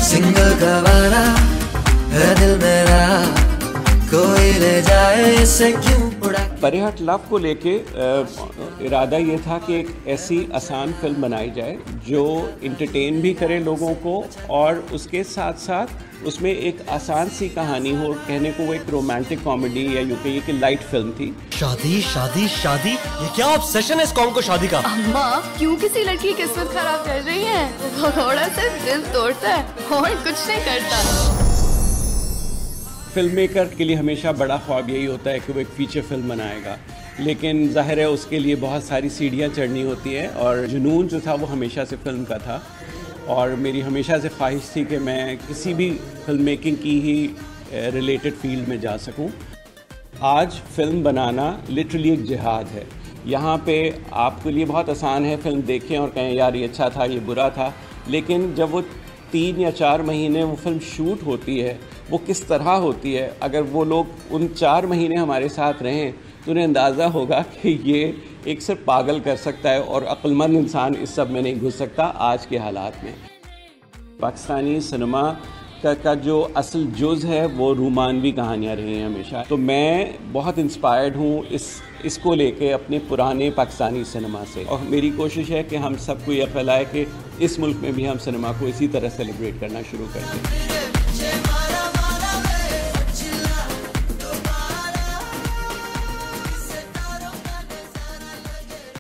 Single गवारा है दिल मेरा, कोई ले जाए इसे क्यों उड़ा। परिहट लव को लेके इरादा ये था कि एक ऐसी आसान फिल्म बनाई जाए जो इंटरटेन भी करे लोगों को और उसके साथ साथ उसमें एक आसान सी कहानी हो। कहने को वो एक रोमांटिक कॉमेडी या यूं कहिए कि लाइट फिल्म थी। शादी शादी शादी, ये क्या ऑब्सेशन है इस कौम को शादी का? अम्मा क्यों किसी लड़की की किस्मत खराब कर रही है? भगोड़ा सिर्फ दिल तोड़ता है और कुछ नहीं करता। फिल्म मेकर के लिए हमेशा बड़ा ख्वाब यही होता है कि वो एक फीचर फिल्म बनाएगा, लेकिन जाहिर है उसके लिए बहुत सारी सीढ़ियाँ चढ़नी होती हैं और जुनून जो था वो हमेशा से फिल्म का था और मेरी हमेशा से ख्वाहिश थी कि मैं किसी भी फिल्म मेकिंग की ही रिलेटेड फील्ड में जा सकूं। आज फिल्म बनाना लिटरली एक जिहाद है। यहाँ पे आपके लिए बहुत आसान है फिल्म देखें और कहें यार ये अच्छा था, ये बुरा था, लेकिन जब वो 3 या 4 महीने वो फिल्म शूट होती है वो किस तरह होती है, अगर वो लोग उन 4 महीने हमारे साथ रहें तो उन्हें अंदाज़ा होगा कि ये एक सिर्फ पागल कर सकता है और अक्लमंद इंसान इस सब में नहीं घुस सकता आज के हालात में। पाकिस्तानी सिनेमा का जो असल जुज़ है वो रोमानवी कहानियाँ रही हैं हमेशा। तो मैं बहुत इंस्पायर्ड हूँ इसको लेके अपने पुराने पाकिस्तानी सिनेमा से और मेरी कोशिश है कि हम सबको यह फैलाए कि इस मुल्क में भी हम सिनेमा को इसी तरह सेलिब्रेट करना शुरू कर दें।